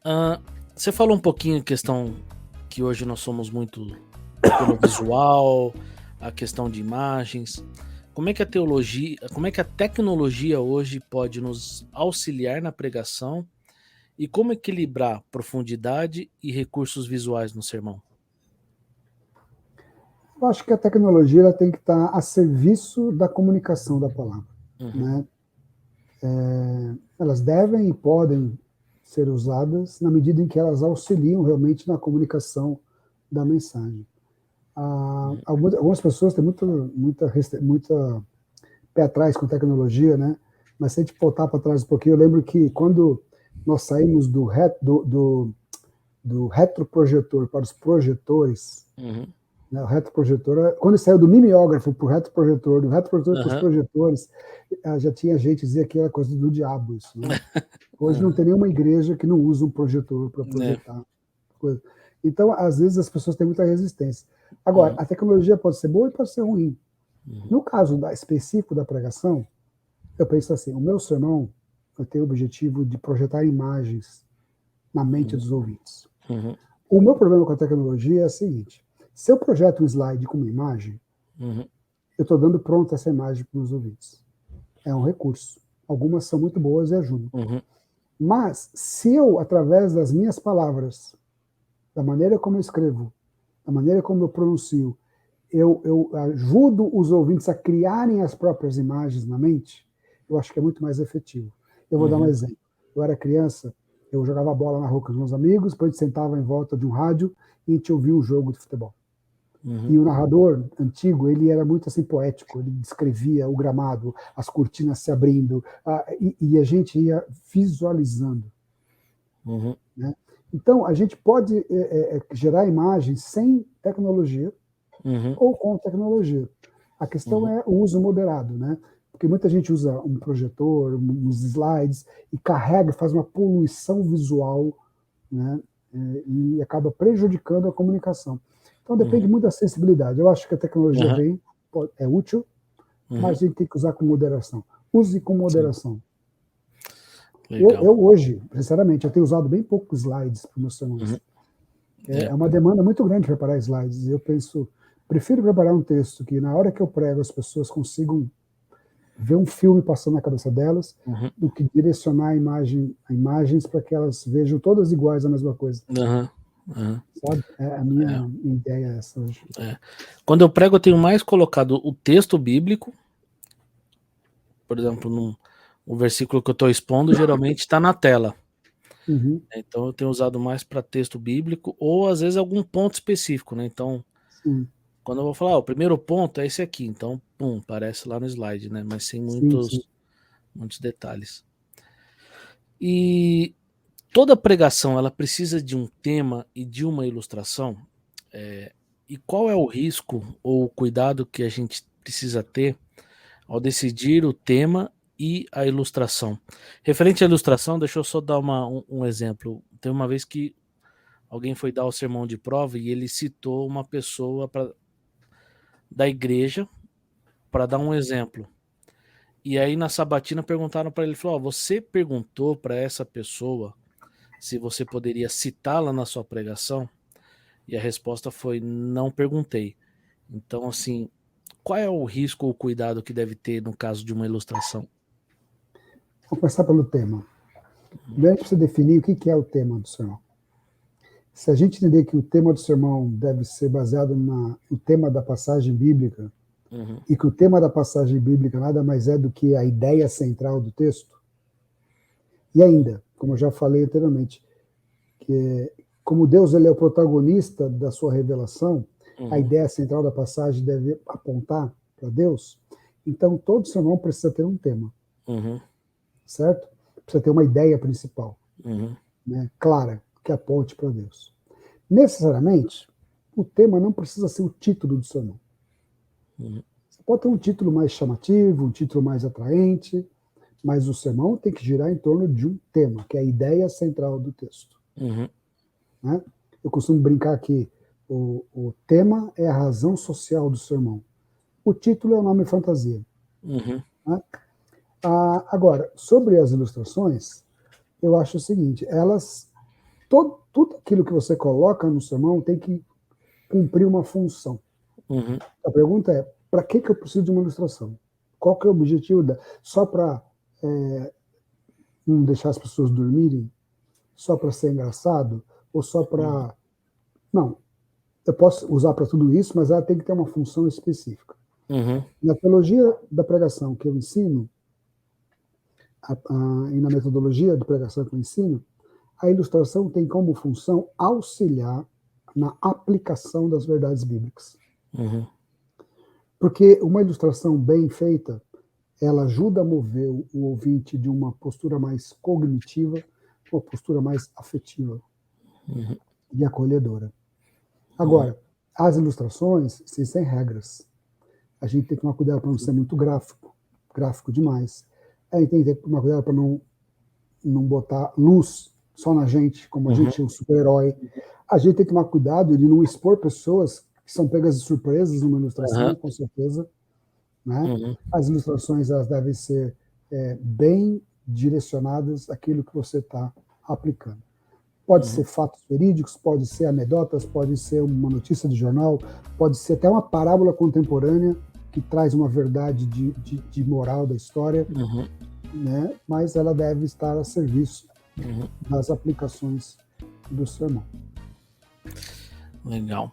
Ah, você falou um pouquinho a questão que hoje nós somos muito pelo visual, a questão de imagens. Como é que a teologia, como é que a tecnologia hoje pode nos auxiliar na pregação e como equilibrar profundidade e recursos visuais no sermão? Eu acho que a tecnologia ela tem que estar a serviço da comunicação da palavra, Uhum, né? Elas devem e podem ser usadas na medida em que elas auxiliam realmente na comunicação da mensagem. uhum, Algumas pessoas têm muita pé atrás com tecnologia, né? Mas se a gente voltar para trás um pouquinho, eu lembro que quando nós saímos do retroprojetor para os projetores, uhum, né? O retroprojetor, quando saiu do mimeógrafo para o retroprojetor, do retroprojetor para os aham, projetores, já tinha gente que dizia que era coisa do diabo isso, né? Hoje não aham, tem nenhuma igreja que não usa um projetor para né, projetar coisa. Então, às vezes, as pessoas têm muita resistência. Agora, uhum, a tecnologia pode ser boa e pode ser ruim. uhum, No caso específico da pregação, eu penso assim: o meu sermão eu tenho o objetivo de projetar imagens na mente uhum, dos ouvintes. uhum, O meu problema com a tecnologia é o seguinte: se eu projeto um slide com uma imagem, uhum, eu estou dando pronta essa imagem para os ouvintes. É um recurso. Algumas são muito boas e ajudam. uhum, Mas, se eu, através das minhas palavras, da maneira como eu escrevo, da maneira como eu pronuncio, eu ajudo os ouvintes a criarem as próprias imagens na mente, eu acho que é muito mais efetivo. Eu vou dar um uhum, exemplo. Eu era criança, eu jogava bola na rua com os meus amigos, depois a gente sentava em volta de um rádio e a gente ouvia um jogo de futebol. uhum, E o narrador antigo, ele era muito assim poético, ele descrevia o gramado, as cortinas se abrindo, e a gente ia visualizando. uhum, Né? Então, a gente pode gerar imagens sem tecnologia uhum, ou com tecnologia. A questão uhum, é o uso moderado, né? Porque muita gente usa um projetor, uns slides, e carrega, faz uma poluição visual, né? E acaba prejudicando a comunicação. Então depende uhum, muito da sensibilidade. Eu acho que a tecnologia aham, vem, é útil, uhum, mas a gente tem que usar com moderação. Use com sim, moderação. legal. Eu hoje, sinceramente, eu tenho usado bem poucos slides para meus sermões. Uhum, é, É uma demanda muito grande preparar slides. Eu penso, prefiro preparar um texto que na hora que eu prego as pessoas consigam ver um filme passando na cabeça delas, uhum, do que direcionar imagens para que elas vejam todas iguais a mesma coisa. aham, aham, Sabe? A minha ideia é essa hoje. é. Quando eu prego, eu tenho mais colocado o texto bíblico, por exemplo, o versículo que eu estou expondo, geralmente está na tela. Uhum, Então eu tenho usado mais para texto bíblico, ou às vezes algum ponto específico, né? Então, sim, quando eu vou falar, o primeiro ponto é esse aqui, então, pum, aparece lá no slide, né? Mas sem sim, sim. muitos detalhes. E toda pregação, ela precisa de um tema e de uma ilustração. É, e qual é o risco ou o cuidado que a gente precisa ter ao decidir o tema e a ilustração? Referente à ilustração, deixa eu só dar um exemplo. Tem uma vez que alguém foi dar o sermão de prova e ele citou uma pessoa da igreja para dar um exemplo. E aí na sabatina perguntaram para ele, falou: "Ó, você perguntou para essa pessoa se você poderia citá-la na sua pregação?" E a resposta foi: "Não perguntei." Então, assim, qual é o risco ou cuidado que deve ter no caso de uma ilustração? Vamos começar pelo tema. Primeiro a gente precisa definir o que é o tema do sermão. Se a gente entender que o tema do sermão deve ser baseado no tema da passagem bíblica, Uhum, e que o tema da passagem bíblica nada mais é do que a ideia central do texto, e ainda, como eu já falei anteriormente, que como Deus ele é o protagonista da sua revelação, a uhum, ideia central da passagem deve apontar para Deus, então todo sermão precisa ter um tema, uhum, certo? Precisa ter uma ideia principal, uhum, né, clara, que aponte para Deus. Necessariamente, o tema não precisa ser o título do sermão. uhum, Você pode ter um título mais chamativo, um título mais atraente, mas o sermão tem que girar em torno de um tema, que é a ideia central do texto. uhum, Né? Eu costumo brincar que o tema é a razão social do sermão. O título é o nome fantasia. uhum, Né? Agora, sobre as ilustrações, eu acho o seguinte: elas tudo aquilo que você coloca no sermão tem que cumprir uma função. Uhum. A pergunta é, para que eu preciso de uma ilustração? Qual que é o objetivo só para não deixar as pessoas dormirem? Só para ser engraçado? Ou só para... Não, eu posso usar para tudo isso, mas ela tem que ter uma função específica. Uhum. Na teologia da pregação que eu ensino, e na metodologia de pregação que eu ensino, a ilustração tem como função auxiliar na aplicação das verdades bíblicas. Uhum. Porque uma ilustração bem feita, ela ajuda a mover o ouvinte de uma postura mais cognitiva para uma postura mais afetiva e acolhedora. Agora, as ilustrações, sem regras. A gente tem que tomar cuidado para não ser muito gráfico demais. A gente tem que tomar cuidado para não botar luz só na gente, como a gente é um super-herói. A gente tem que tomar cuidado de não expor pessoas que são pegas de surpresas numa ilustração, com certeza. Né? As ilustrações elas devem ser bem direcionadas àquilo que você está aplicando. Pode ser fatos verídicos, pode ser anedotas, pode ser uma notícia de jornal, pode ser até uma parábola contemporânea que traz uma verdade de moral da história, né? Mas ela deve estar a serviço das aplicações do sermão. Legal.